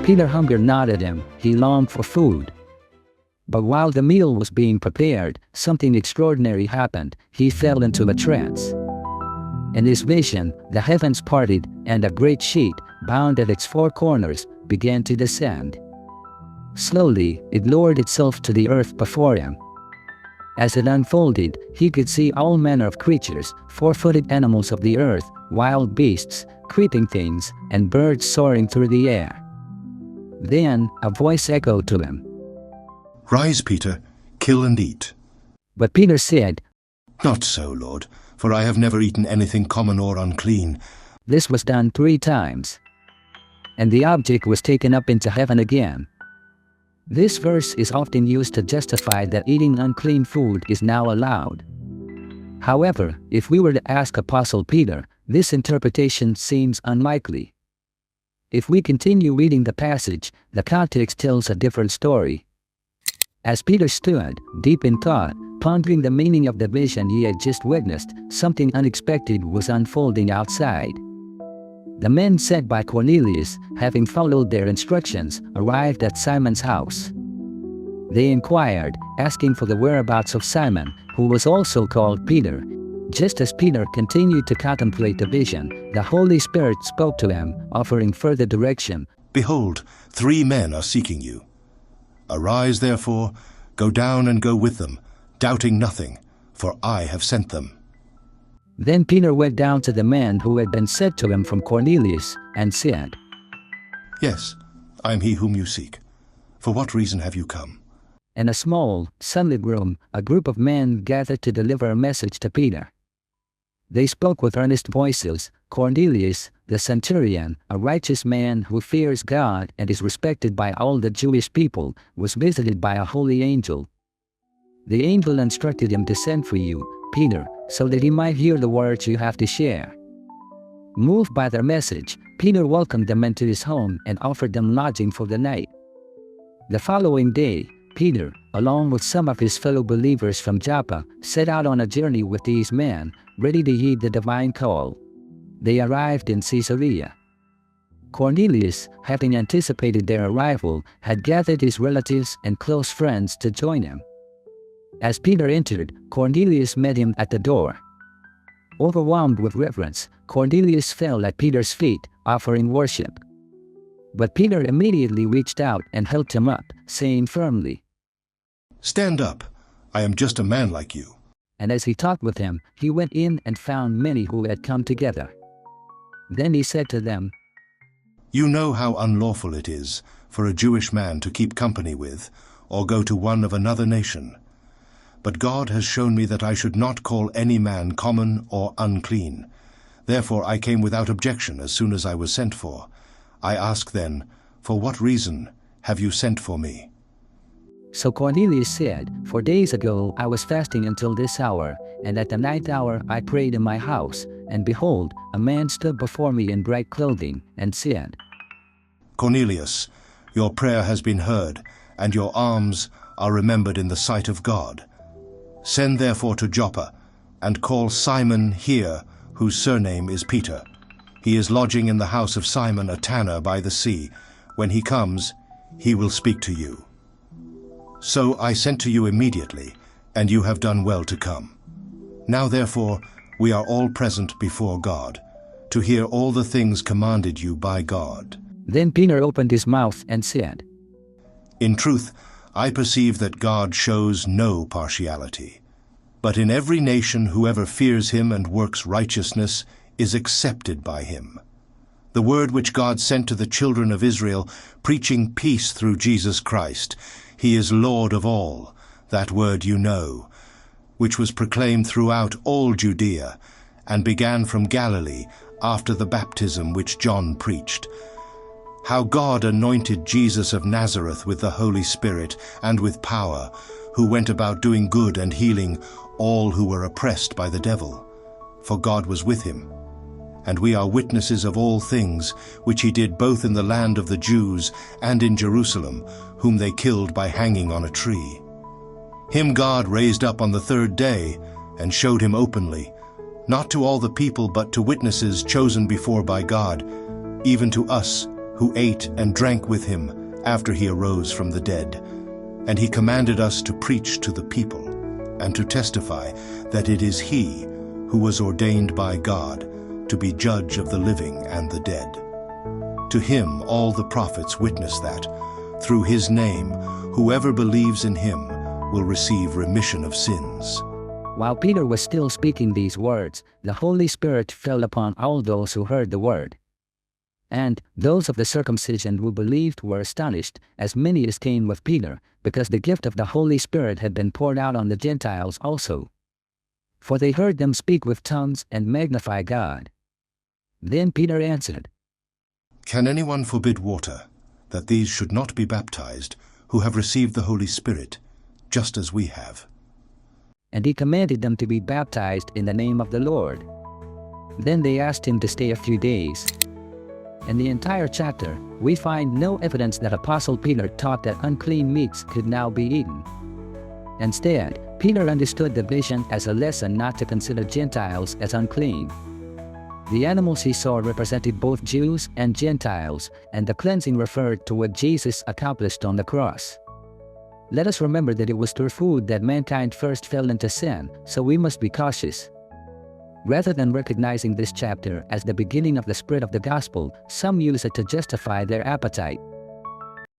Peter's hunger gnawed at him. He longed for food. But while the meal was being prepared, something extraordinary happened. He fell into a trance. In his vision, the heavens parted, and a great sheet, bound at its four corners, began to descend. Slowly, it lowered itself to the earth before him. As it unfolded, he could see all manner of creatures, four-footed animals of the earth, wild beasts, creeping things, and birds soaring through the air. Then, a voice echoed to him, "Rise, Peter, kill and eat." But Peter said, "Not so, Lord, for I have never eaten anything common or unclean." This was done 3 times. And the object was taken up into heaven again. This verse is often used to justify that eating unclean food is now allowed. However, if we were to ask Apostle Peter, this interpretation seems unlikely. If we continue reading the passage, the context tells a different story. As Peter stood, deep in thought, pondering the meaning of the vision he had just witnessed, something unexpected was unfolding outside. The men sent by Cornelius, having followed their instructions, arrived at Simon's house. They inquired, asking for the whereabouts of Simon, who was also called Peter. Just as Peter continued to contemplate the vision, the Holy Spirit spoke to him, offering further direction. "Behold, 3 men are seeking you. Arise, therefore, go down and go with them, doubting nothing, for I have sent them." Then Peter went down to the man who had been sent to him from Cornelius, and said, "Yes, I am he whom you seek. For what reason have you come?" In a small, sunlit room, a group of men gathered to deliver a message to Peter. They spoke with earnest voices. Cornelius, the centurion, a righteous man who fears God and is respected by all the Jewish people, was visited by a holy angel. The angel instructed him to send for you, Peter, so that he might hear the words you have to share. Moved by their message, Peter welcomed them into his home and offered them lodging for the night. The following day, Peter, along with some of his fellow believers from Joppa, set out on a journey with these men, ready to heed the divine call. They arrived in Caesarea. Cornelius, having anticipated their arrival, had gathered his relatives and close friends to join him. As Peter entered, Cornelius met him at the door. Overwhelmed with reverence, Cornelius fell at Peter's feet, offering worship. But Peter immediately reached out and helped him up, saying firmly, "Stand up. I am just a man like you." And as he talked with him, he went in and found many who had come together. Then he said to them, "You know how unlawful it is for a Jewish man to keep company with, or go to one of another nation. But God has shown me that I should not call any man common or unclean. Therefore I came without objection as soon as I was sent for. I ask then, for what reason have you sent for me?" So Cornelius said, "4 days ago I was fasting until this hour, and at the 9th hour I prayed in my house, and behold, a man stood before me in bright clothing, and said, 'Cornelius, your prayer has been heard, and your alms are remembered in the sight of God. Send therefore to Joppa, and call Simon here, whose surname is Peter. He is lodging in the house of Simon a tanner by the sea. When he comes, he will speak to you.' So I sent to you immediately, and you have done well to come. Now therefore we are all present before God, to hear all the things commanded you by God." Then Peter opened his mouth and said, "In truth, I perceive that God shows no partiality. But in every nation whoever fears him and works righteousness is accepted by him. The word which God sent to the children of Israel, preaching peace through Jesus Christ, he is Lord of all, that word you know, which was proclaimed throughout all Judea, and began from Galilee after the baptism which John preached, how God anointed Jesus of Nazareth with the Holy Spirit and with power, who went about doing good and healing all who were oppressed by the devil, for God was with him. And we are witnesses of all things which he did both in the land of the Jews and in Jerusalem, whom they killed by hanging on a tree. Him God raised up on the 3rd day, and showed him openly, not to all the people but to witnesses chosen before by God, even to us, who ate and drank with him after he arose from the dead. And he commanded us to preach to the people, and to testify that it is he who was ordained by God to be judge of the living and the dead. To him all the prophets witness that, through his name, whoever believes in him will receive remission of sins. While Peter was still speaking these words, the Holy Spirit fell upon all those who heard the word. And those of the circumcision who believed were astonished, as many as came with Peter, because the gift of the Holy Spirit had been poured out on the Gentiles also. For they heard them speak with tongues and magnify God. Then Peter answered, Can anyone forbid water, that these should not be baptized, who have received the Holy Spirit, just as we have? And he commanded them to be baptized in the name of the Lord. Then they asked him to stay a few days. In the entire chapter, we find no evidence that Apostle Peter taught that unclean meats could now be eaten. Instead, Peter understood the vision as a lesson not to consider Gentiles as unclean. The animals he saw represented both Jews and Gentiles, and the cleansing referred to what Jesus accomplished on the cross. Let us remember that it was through food that mankind first fell into sin, so we must be cautious. Rather than recognizing this chapter as the beginning of the spread of the gospel, some use it to justify their appetite.